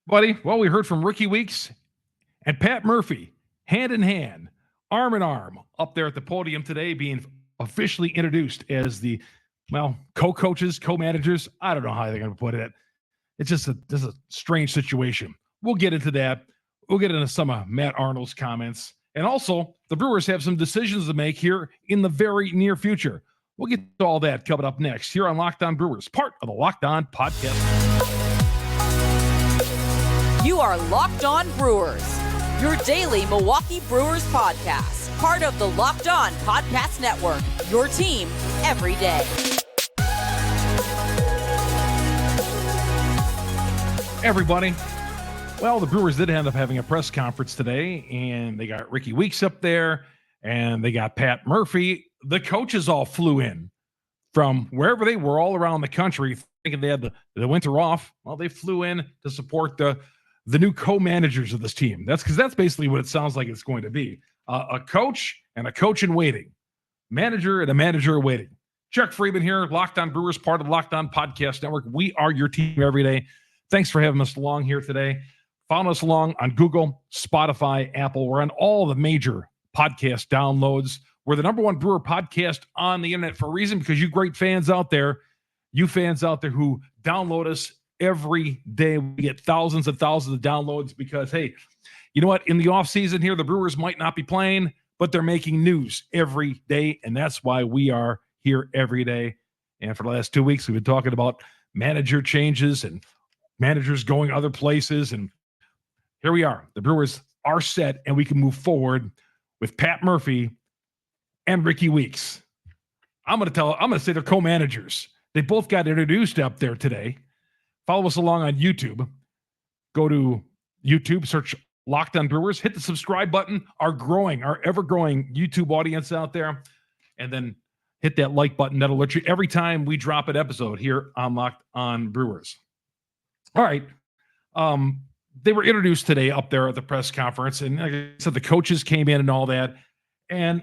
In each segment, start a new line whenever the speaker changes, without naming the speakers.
Buddy, well, we heard from Ricky Weeks and Pat Murphy, hand in hand, arm in arm, up there at the podium today, being officially introduced as the, well, co-coaches, co-managers. I don't know how they're going to put it. It's just a strange situation. We'll get into that. We'll get into some of Matt Arnold's comments. And also, the Brewers have some decisions to make here in the very near future. We'll get to all that coming up next here on Locked On Brewers, part of the Locked On Podcast.
You are Locked On Brewers, your daily Milwaukee Brewers podcast, part of the Locked On Podcast Network, your team every day.
Everybody, well, the Brewers did end up having a press conference today, and they got Ricky Weeks up there, and they got Pat Murphy. The coaches all flew in from wherever they were all around the country, thinking they had the winter off. Well, they flew in to support the new co-managers of this team. That's basically what it sounds like it's going to be. A coach and a coach in waiting. Manager and a manager in waiting. Chuck Freeman here, Locked On Brewers, part of the Locked On Podcast Network. We are your team every day. Thanks for having us along here today. Follow us along on Google, Spotify, Apple. We're on all the major podcast downloads. We're the number one brewer podcast on the internet for a reason, because you great fans out there, you fans out there who download us every day. We get thousands and thousands of downloads because, hey, you know what? In the offseason here, the Brewers might not be playing, but they're making news every day, and that's why we are here every day. And for the last 2 weeks, we've been talking about manager changes and managers going other places, and here we are. The Brewers are set, and we can move forward with Pat Murphy and Ricky Weeks. I'm going to say they're co-managers. They both got introduced up there today. Follow us along on YouTube. Go to YouTube, search Locked On Brewers, hit the subscribe button, our ever-growing YouTube audience out there, and then hit that like button. That'll alert you every time we drop an episode here on Locked On Brewers. All right. They were introduced today up there at the press conference, and like I said, the coaches came in and all that. And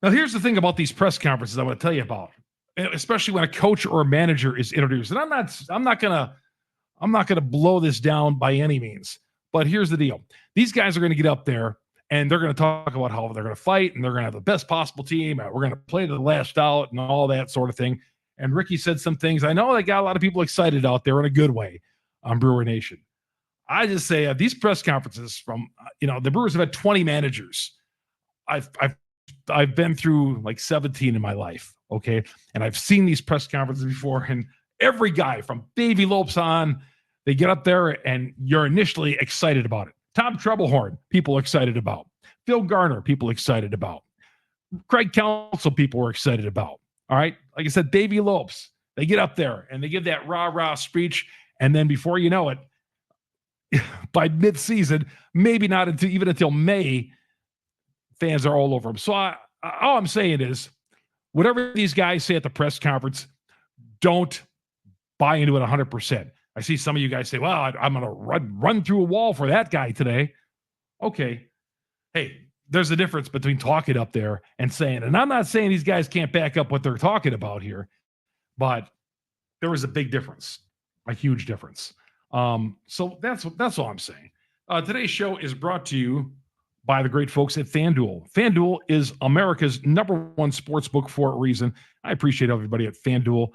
now here's the thing about these press conferences I want to tell you about, especially when a coach or a manager is introduced. And I'm not gonna blow this down by any means, but here's the deal. These guys are going to get up there and they're going to talk about how they're going to fight and they're going to have the best possible team. We're going to play to the last out and all that sort of thing. And Ricky said some things. I know they got a lot of people excited out there in a good way on Brewer Nation. I just say these press conferences from, the Brewers have had 20 managers. I've been through like 17 in my life. Okay. And I've seen these press conferences before, and every guy from Davey Lopes on, they get up there and you're initially excited about it. Tom Trebelhorn, people excited about. Phil Garner, people excited about. Craig Counsell, people were excited about. All right. Like I said, Davey Lopes, they get up there and they give that rah-rah speech. And then before you know it, by mid-season, maybe not until May, fans are all over them. So all I'm saying is, whatever these guys say at the press conference, don't buy into it 100%. I see some of you guys say, well, I'm going to run through a wall for that guy today. Okay. Hey, there's a difference between talking up there and saying, and I'm not saying these guys can't back up what they're talking about here, but there was a big difference, a huge difference. So that's all I'm saying. Today's show is brought to you by the great folks at FanDuel. FanDuel is America's number one sportsbook for a reason. I appreciate everybody at FanDuel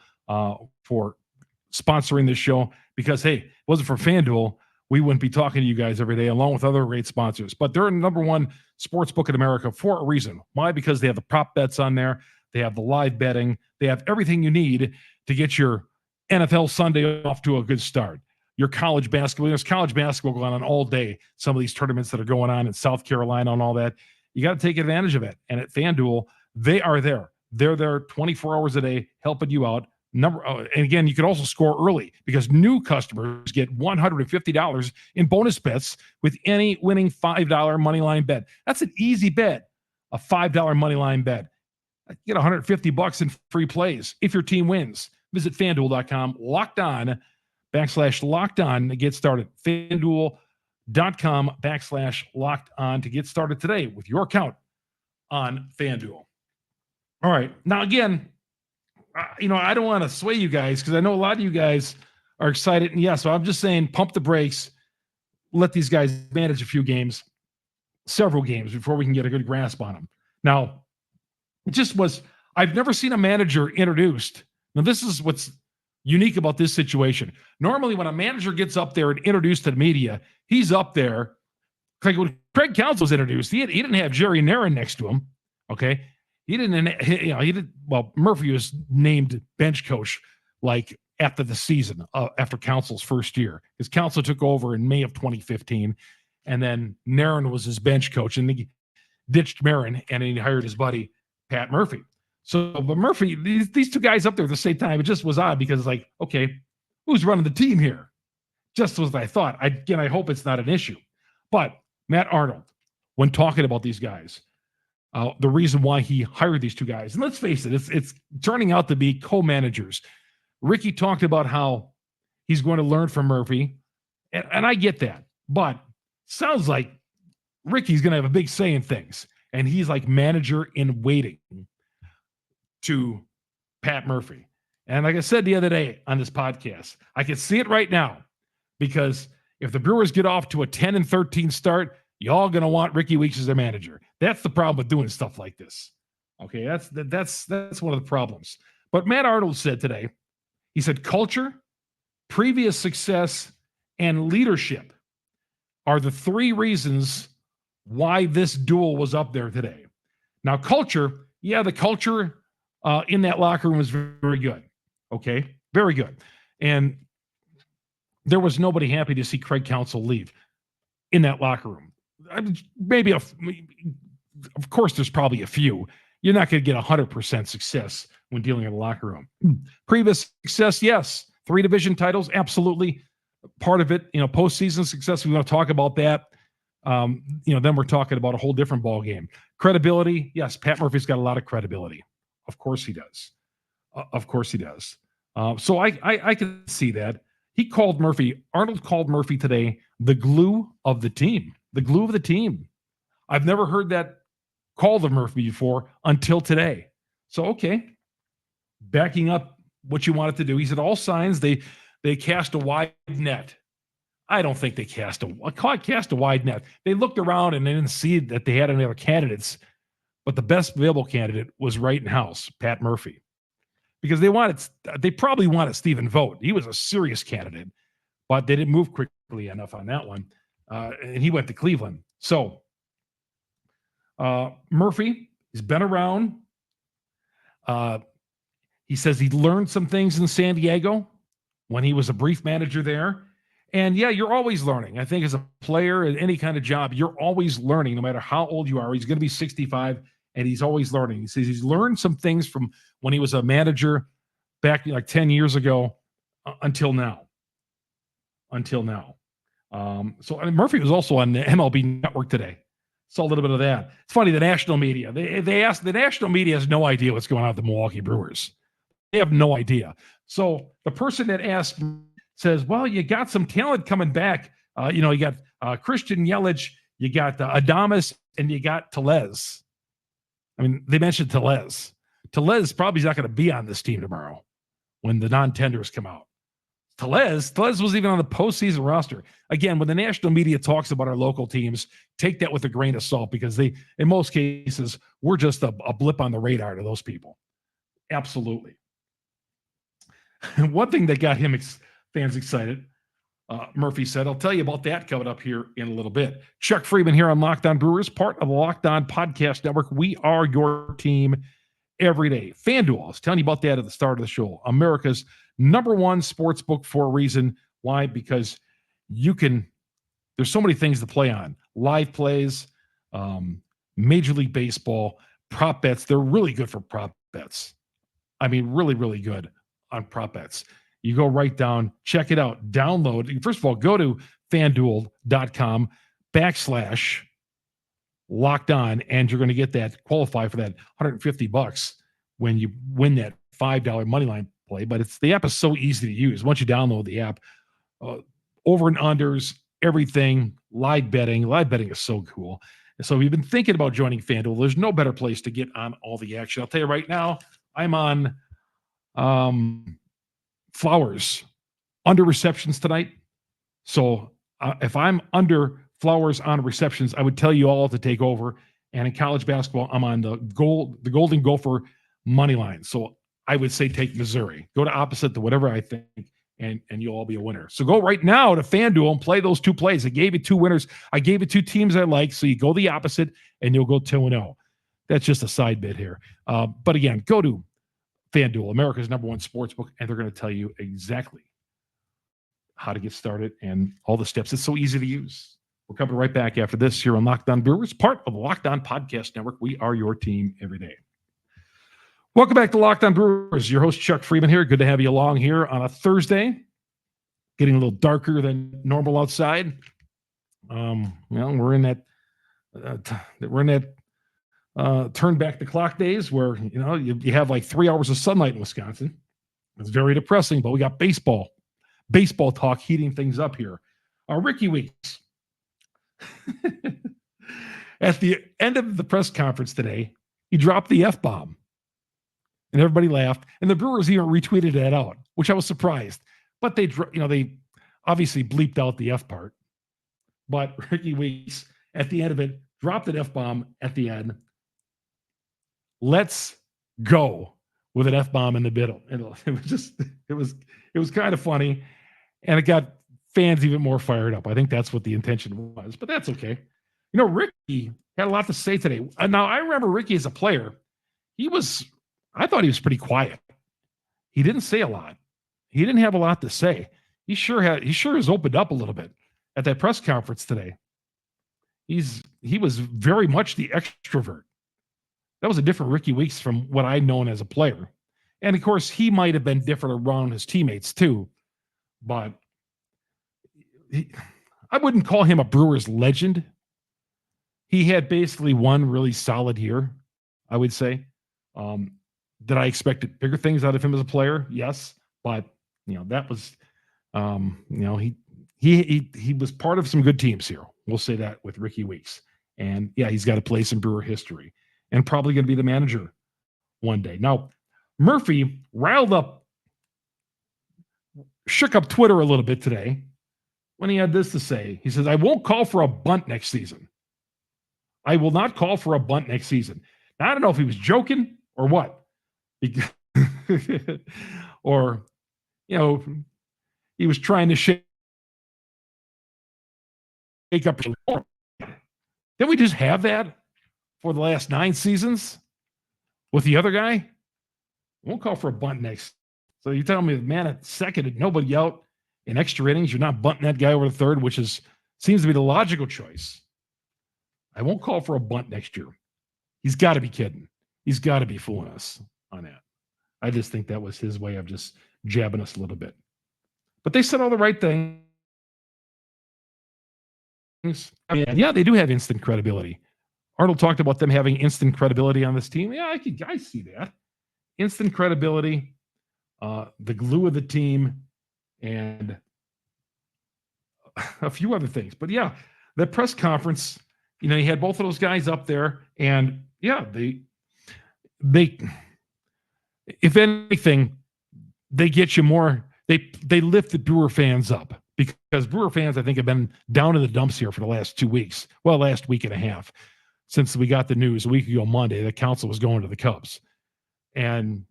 for sponsoring this show, because, hey, if it wasn't for FanDuel, we wouldn't be talking to you guys every day, along with other great sponsors. But they're the number one sportsbook in America for a reason. Why? Because they have the prop bets on there. They have the live betting. They have everything you need to get your NFL Sunday off to a good start. Your college basketball, there's college basketball going on all day. Some of these tournaments that are going on in South Carolina and all that, you got to take advantage of it. And at FanDuel, they are there. They're there 24 hours a day, helping you out. And again, you can also score early, because new customers get $150 in bonus bets with any winning $5 moneyline bet. That's an easy bet, a $5 moneyline bet. You get $150 in free plays if your team wins. Visit FanDuel.com, locked on /locked-on to get started. FanDuel.com/locked-on to get started today with your account on FanDuel. All right. Now, again, I don't want to sway you guys, because I know a lot of you guys are excited. And yeah, so I'm just saying, pump the brakes. let these guys manage a few games, several games, before we can get a good grasp on them. Now, it just was, I've never seen a manager introduced. Now, this is what's unique about this situation. Normally, when a manager gets up there and introduced to the media, he's up there. Like when Craig Counsell was introduced, he didn't have Jerry Narron next to him. Okay. He didn't, well, Murphy was named bench coach like after the season, after Counsell's first year. Because Counsell took over in May of 2015, and then Narron was his bench coach, and he ditched Narron, and he hired his buddy, Pat Murphy. So, but Murphy, these two guys up there at the same time, it just was odd because, like, okay, who's running the team here? Just was what I thought. I hope it's not an issue. But Matt Arnold, when talking about these guys, the reason why he hired these two guys, and let's face it, it's turning out to be co-managers. Ricky talked about how he's going to learn from Murphy, and I get that, but sounds like Ricky's going to have a big say in things, and he's like manager in waiting to Pat Murphy. And like I said the other day on this podcast, I can see it right now, because if the Brewers get off to a 10-13 start, y'all going to want Ricky Weeks as their manager. That's the problem with doing stuff like this. Okay, that's one of the problems. But Matt Arnold said today, he said culture, previous success, and leadership are the three reasons why this duel was up there today. Now, culture, yeah, the culture in that locker room was very good. Okay, very good. And there was nobody happy to see Craig Counsell leave in that locker room. Maybe, of course, there's probably a few. You're not going to get 100% success when dealing in the locker room. Previous success, yes. 3 division titles, absolutely. Part of it, postseason success, we want to talk about that. Then we're talking about a whole different ball game. Credibility, yes, Pat Murphy's got a lot of credibility. Of course he does. So I can see that. Arnold called Murphy today the glue of the team. The glue of the team. I've never heard that called of Murphy before until today. So, okay. Backing up what you wanted to do. He said all signs they cast a wide net. I don't think they cast a wide net. They looked around and they didn't see that they had any other candidates, but the best available candidate was right in house, Pat Murphy. Because they probably wanted Stephen Vogt. He was a serious candidate, but they didn't move quickly enough on that one. And he went to Cleveland. So Murphy, he's been around. He says he learned some things in San Diego when he was a brief manager there. And yeah, you're always learning. I think as a player in any kind of job, you're always learning no matter how old you are. He's going to be 65 and he's always learning. He says he's learned some things from when he was a manager back like 10 years ago until now. So Murphy was also on the MLB Network today. Saw a little bit of that. It's funny, the national media, they asked, the national media has no idea what's going on with the Milwaukee Brewers. They have no idea. So the person that asked says, well, you got some talent coming back. You got Christian Yelich, you got Adames, and you got Tellez. I mean, they mentioned Tellez. Tellez probably is not going to be on this team tomorrow when the non-tenders come out. Tellez was even on the postseason roster. Again, when the national media talks about our local teams, take that with a grain of salt because they, in most cases, we're just a blip on the radar to those people. Absolutely. One thing that got fans excited, Murphy said, I'll tell you about that coming up here in a little bit. Chuck Freeman here on Locked On Brewers, part of the Locked On Podcast Network. We are your team every day. FanDuel, I was telling you about that at the start of the show. America's number one sportsbook for a reason. Why? Because there's so many things to play on. Live plays, Major League Baseball, prop bets. They're really good for prop bets. I mean, really, really good on prop bets. You go right down, check it out, download. First of all, go to FanDuel.com/locked on, and you're going to get that, qualify for that $150 when you win that $5 moneyline play. But the app is so easy to use. Once you download the app, over and unders, everything, live betting. Live betting is so cool. And so if you've been thinking about joining FanDuel, there's no better place to get on all the action. I'll tell you right now, I'm on Flowers under receptions tonight. So if I'm under Flowers on receptions, I would tell you all to take over. And in college basketball, I'm on the Golden Gopher money line. So I would say take Missouri. Go to opposite to whatever I think, and you'll all be a winner. So go right now to FanDuel and play those two plays. I gave you two winners. I gave you two teams I like. So you go the opposite, and you'll go 2-0. That's just a side bit here. But again, go to FanDuel, America's #1 sportsbook, and they're going to tell you exactly how to get started and all the steps. It's so easy to use. We're coming right back after this here on Locked On Brewers, part of the Locked On Podcast Network. We are your team every day. Welcome back to Locked On Brewers. Your host, Chuck Freeman here. Good to have you along here on a Thursday. Getting a little darker than normal outside. We're in that turn back the clock days where, you have like 3 hours of sunlight in Wisconsin. It's very depressing, but we got baseball talk heating things up here. Ricky Weeks. At the end of the press conference today, he dropped the F-bomb. And everybody laughed. And the Brewers even retweeted that out, which I was surprised. But they obviously bleeped out the F part. But Ricky Weeks, at the end of it, dropped an F-bomb at the end. Let's go with an F-bomb in the middle. And it was kind of funny. And it got fans even more fired up. I think that's what the intention was, but that's okay. Ricky had a lot to say today. Now, I remember Ricky as a player. I thought he was pretty quiet. He didn't say a lot. He didn't have a lot to say. He sure has opened up a little bit at that press conference today. He was very much the extrovert. That was a different Ricky Weeks from what I'd known as a player. And of course, he might have been different around his teammates too, but I wouldn't call him a Brewers legend. He had basically one really solid year, I would say. Did I expected bigger things out of him as a player? Yes, but that was, he was part of some good teams here. We'll say that with Ricky Weeks, and yeah, he's got a place in Brewer history, and probably going to be the manager one day. Now, Murphy shook up Twitter a little bit today when he had this to say. He says, I won't call for a bunt next season. I will not call for a bunt next season. Now, I don't know if he was joking or what. Or, he was trying to shake up. Didn't we just have that for the last 9 seasons with the other guy? Won't call for a bunt next. So you're telling me the man at second and nobody out in extra innings, you're not bunting that guy over to third, which seems to be the logical choice. I won't call for a bunt next year. He's got to be kidding. He's got to be fooling us on that. I just think that was his way of just jabbing us a little bit. But they said all the right things. Yeah, they do have instant credibility. Arnold talked about them having instant credibility on this team. Yeah, I see that. Instant credibility, the glue of the team, and a few other things. But yeah, the press conference, you had both of those guys up there, and yeah, they if anything, they get you more. They lift the Brewer fans up, because Brewer fans, I think, have been down in the dumps here for the last 2 weeks. Well, last week and a half, since we got the news a week ago Monday that Counsell was going to the Cubs. And,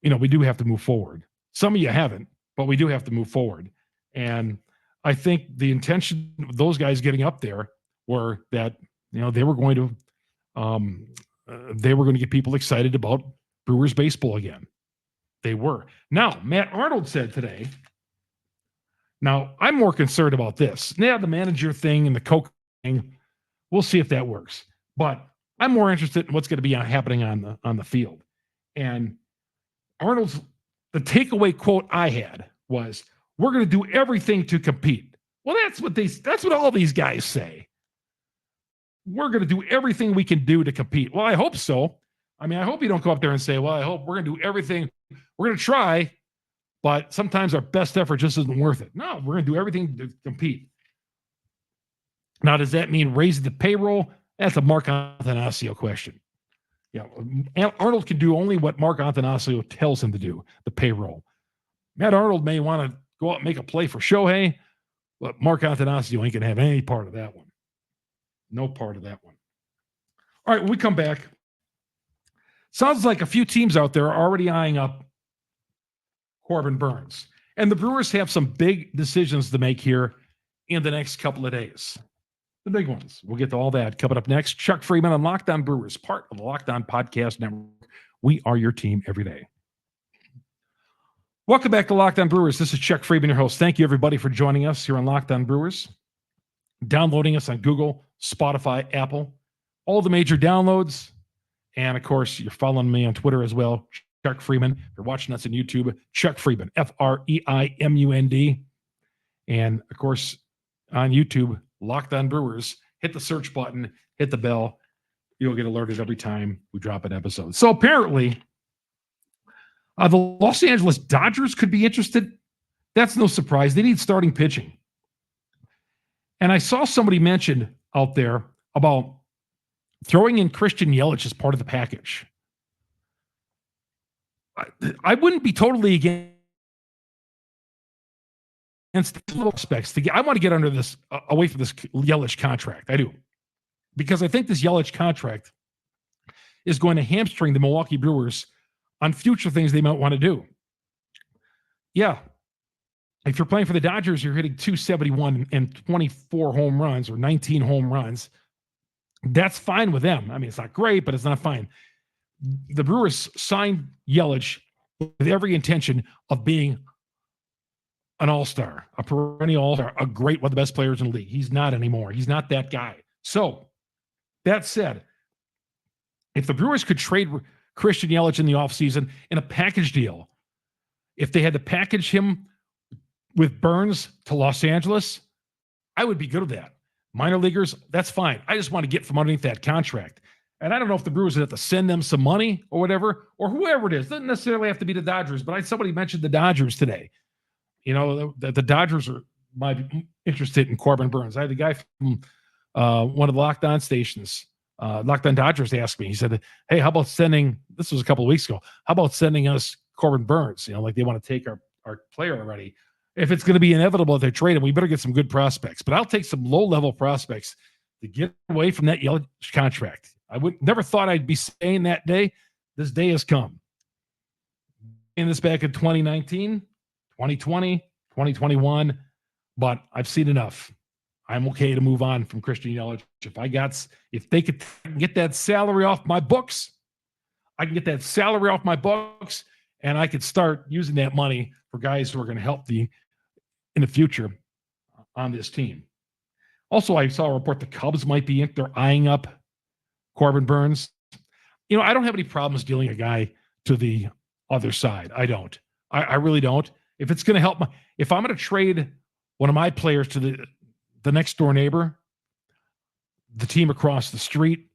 we do have to move forward. Some of you haven't, but we do have to move forward. And I think the intention of those guys getting up there were that, they were going to get people excited about Brewers baseball again. They were. Now, Matt Arnold said today, now I'm more concerned about this. Yeah, the manager thing and the coke thing, we'll see if that works. But I'm more interested in what's going to be happening on the field. And the takeaway quote I had was, we're going to do everything to compete. Well, that's what all these guys say. We're going to do everything we can do to compete. Well, I hope so. I mean, I hope you don't go up there and say, well, I hope we're going to do everything. We're going to try, but sometimes our best effort just isn't worth it. No, we're going to do everything to compete. Now, does that mean raising the payroll? That's a Mark Attanasio question. Yeah, Arnold can do only what Mark Attanasio tells him to do, the payroll. Matt Arnold may want to go out and make a play for Shohei, But Mark Antanasio ain't going to have any part of that one. No part of that one. All right, when we come back, sounds like a few teams out there are already eyeing up Corbin Burnes. And the Brewers have some big decisions to make here in the next couple of days. The big ones. We'll get to all that coming up next. Chuck Freeman on Locked On Brewers, part of the Locked On Podcast Network. We are your team every day. Welcome back to Locked On Brewers. This is Chuck Freeman, your host. Thank you, everybody, for joining us here on Locked On Brewers. Downloading us on Google, Spotify, Apple, all the major downloads. And, of course, you're following me on Twitter as well, Chuck Freeman. If you're watching us on YouTube, Chuck Freeman, Freimund. And, of course, on YouTube, Locked On Brewers. Hit the search button, hit the bell. You'll get alerted every time we drop an episode. So, apparently, the Los Angeles Dodgers could be interested. That's no surprise. They need starting pitching. And I saw somebody mention out there about throwing in Christian Yelich as part of the package. I wouldn't be totally against little specs. I want to get under this, away from this Yelich contract. I do. Because I think this Yelich contract is going to hamstring the Milwaukee Brewers on future things they might want to do. Yeah. If you're playing for the Dodgers, you're hitting 271 and 24 home runs or 19 home runs. That's fine with them. I mean, it's not great, but it's not fine. The Brewers signed Yelich with every intention of being an all-star, a perennial all-star, a great, one of the best players in the league. He's not anymore. He's not that guy. So, that said, if the Brewers could trade Christian Yelich in the offseason in a package deal, if they had to package him with Burnes to Los Angeles, I would be good with that. Minor leaguers, that's fine. I just want to get from underneath that contract. And I don't know if the Brewers would have to send them some money or whatever, or whoever it is. Doesn't necessarily have to be the Dodgers, but somebody mentioned the Dodgers today. You know, the Dodgers might be interested in Corbin Burnes. I had a guy from one of the Locked On stations, Locked On Dodgers, asked me. He said, hey, how about sending, this was a couple of weeks ago, how about sending us Corbin Burnes? You know, like they want to take our player already. If it's going to be inevitable that they trade him, we better get some good prospects. But I'll take some low-level prospects to get away from that Yelich contract. I never thought I'd be saying that day. This day has come. In this back in 2019, 2020, 2021, but I've seen enough. I'm okay to move on from Christian Yelich. If they could get that salary off my books, I can get that salary off my books, and I could start using that money for guys who are going to help in the future on this team. Also, I saw a report the Cubs might be they're eyeing up Corbin Burnes. You know, I don't have any problems dealing a guy to the other side. I don't. I really don't. If it's going to help if I'm going to trade one of my players to the next door neighbor, the team across the street,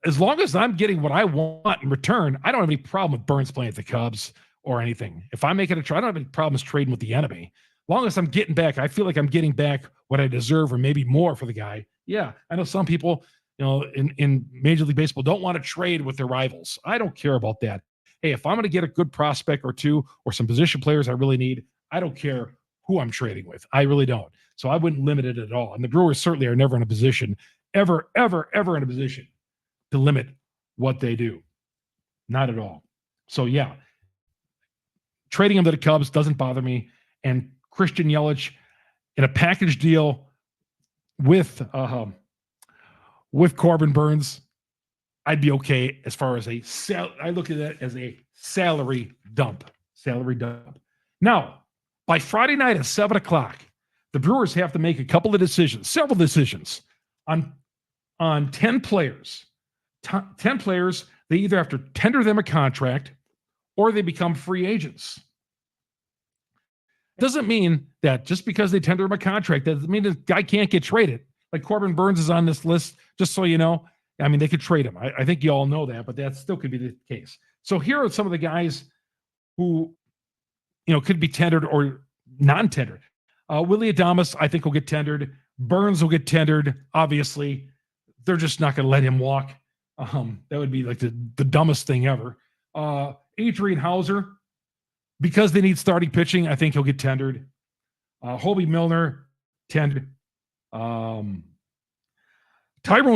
as long as I'm getting what I want in return, I don't have any problem with Burnes playing at the Cubs or anything. If I'm making a trade, I don't have any problems trading with the enemy. As long as I'm getting back, I feel like I'm getting back what I deserve or maybe more for the guy. Yeah, I know some people, you know, in Major League Baseball don't want to trade with their rivals. I don't care about that. Hey, if I'm going to get a good prospect or two or some position players I really need, I don't care who I'm trading with. I really don't. So I wouldn't limit it at all. And the Brewers certainly are never in a position, ever in a position to limit what they do. Not at all. So, yeah, trading him to the Cubs doesn't bother me. And Christian Yelich in a package deal with Corbin Burnes, I'd be okay as far as I look at that as a salary dump. Now, by Friday night at 7 o'clock, the Brewers have to make several decisions on 10 players. 10 players, they either have to tender them a contract or they become free agents. Doesn't mean that just because they tender him a contract, doesn't mean the guy can't get traded. Like Corbin Burnes is on this list, just so you know. I mean, they could trade him. I think you all know that, but that still could be the case. So here are some of the guys who, you know, could be tendered or non-tendered. Willy Adames, I think, will get tendered. Burnes will get tendered. Obviously, they're just not going to let him walk. That would be like the dumbest thing ever. Adrian Hauser, because they need starting pitching, I think he'll get tendered. Hobie Milner, Tender. Tyrone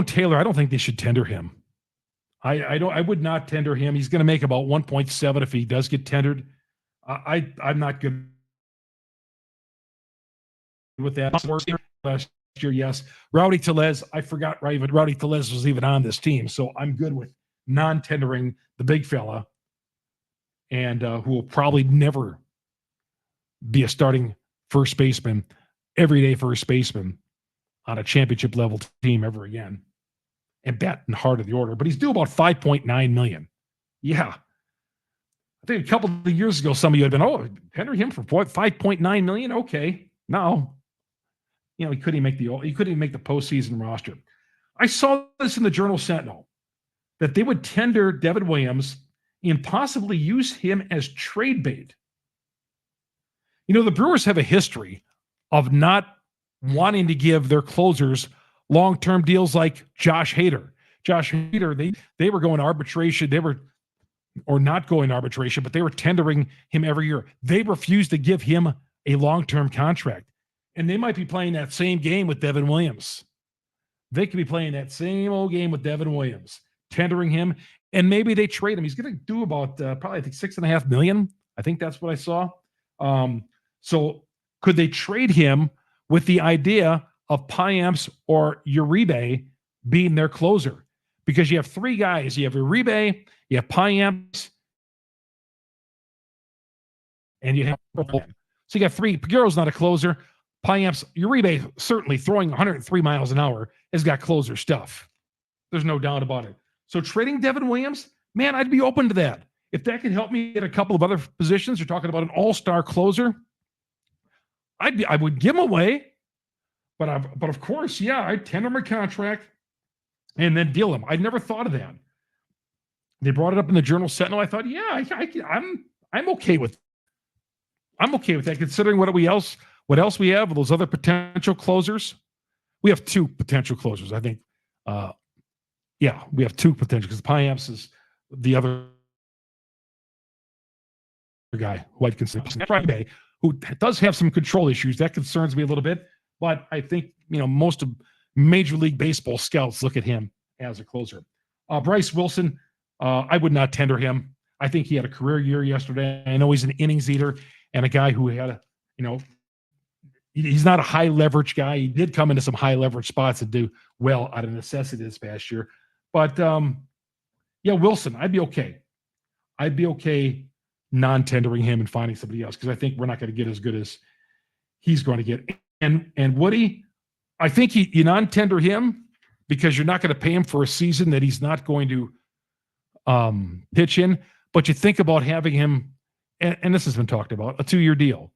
Taylor, I don't think they should tender him. I would not tender him. He's going to make about 1.7 if he does get tendered. I'm not good with that. Last year, yes. Rowdy Tellez, I forgot Rowdy Tellez was even on this team, so I'm good with non-tendering the big fella, and who will probably never be a starting first baseman, everyday first baseman on a championship level team ever again, and bat in heart of the order. But he's due about $5.9 million. Yeah. I think a couple of years ago, some of you had been, tender him for $5.9 million. Okay. No. He couldn't even make the postseason roster. I saw this in the Journal Sentinel that they would tender Devin Williams and possibly use him as trade bait. The Brewers have a history of not wanting to give their closers long-term deals like Josh Hader. Josh Hader, they were going arbitration. Or not going arbitration, but they were tendering him every year. They refused to give him a long-term contract. And they might be playing that same game with Devin Williams. They could be playing that same old game with Devin Williams, tendering him, and maybe they trade him. He's going to do about probably, I think, $6.5 million. I think that's what I saw. So could they trade him with the idea of Payamps or Uribe being their closer? Because you have three guys. You have Uribe, you have Payamps, and you have so you got three. Paguero's not a closer. Payamps, Uribe, certainly throwing 103 miles an hour, has got closer stuff. There's no doubt about it. So trading Devin Williams, man, I'd be open to that. If that can help me get a couple of other positions, you're talking about an all-star closer, I would give him away. But of course, yeah, I'd tender him a contract and then deal him. I'd never thought of that. They brought it up in the Journal Sentinel. I thought, yeah, I'm okay with. I'm okay with that, considering what else we have, those other potential closers. We have two potential closers, I think. We have two potential, because Payamps is the other guy who I'd consider Friday, who does have some control issues. That concerns me a little bit, but I think most of Major League Baseball scouts look at him as a closer. Bryce Wilson, I would not tender him. I think he had a career year yesterday. I know he's an innings eater and a guy who had he's not a high leverage guy. He did come into some high leverage spots and do well out of necessity this past year. But Wilson, I'd be okay. I'd be okay non-tendering him and finding somebody else, because I think we're not going to get as good as he's going to get. And Woody, I think you non-tender him because you're not going to pay him for a season that he's not going to pitch in. But you think about having him, and this has been talked about, a 2-year deal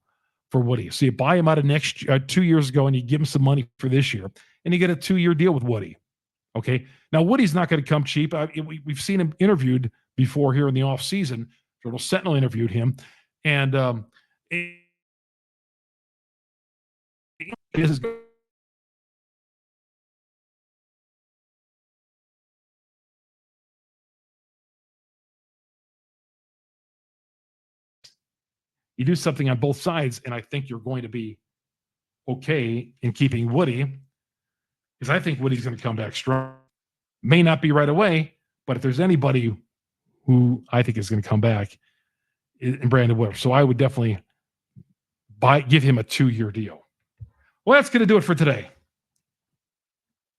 for Woody. So you buy him out of 2 years ago, and you give him some money for this year, and you get a 2-year deal with Woody. Okay. Now, Woody's not going to come cheap. We've seen him interviewed before here in the offseason. Journal Sentinel interviewed him, and you do something on both sides, and I think you're going to be okay in keeping Woody, because I think Woody's going to come back strong. May not be right away, but if there's anybody who I think is going to come back, in Brandon Wood. So I would definitely give him a 2-year deal. Well, that's going to do it for today.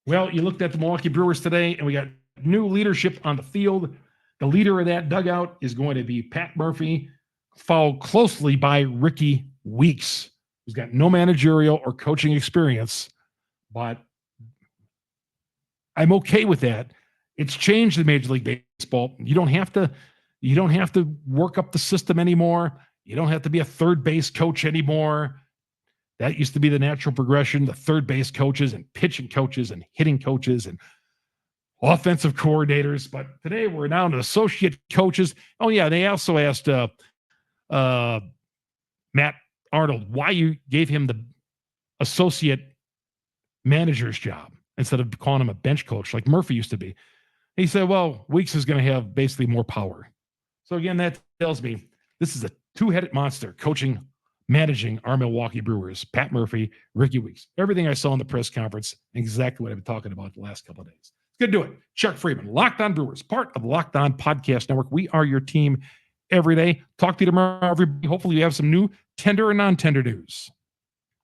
Well, you looked at the Milwaukee Brewers today, and we got new leadership on the field. The leader of that dugout is going to be Pat Murphy, followed closely by Ricky Weeks, who's got no managerial or coaching experience, but I'm okay with that. It's changed in Major League Baseball. You don't have to work up the system anymore. You don't have to be a third base coach anymore. That used to be the natural progression, the third base coaches and pitching coaches and hitting coaches and offensive coordinators. But today we're down to associate coaches. Oh, yeah, they also asked Matt Arnold why you gave him the associate manager's job instead of calling him a bench coach like Murphy used to be. He said, well, Weeks is going to have basically more power. So again, that tells me this is a two-headed monster coaching managing our Milwaukee Brewers, Pat Murphy, Ricky Weeks. Everything I saw in the press conference, exactly what I've been talking about the last couple of days. It's good to do it. Chuck Freeman, Locked On Brewers, part of the Locked On Podcast Network. We are your team every day. Talk to you tomorrow, everybody. Hopefully you have some new tender and non-tender news.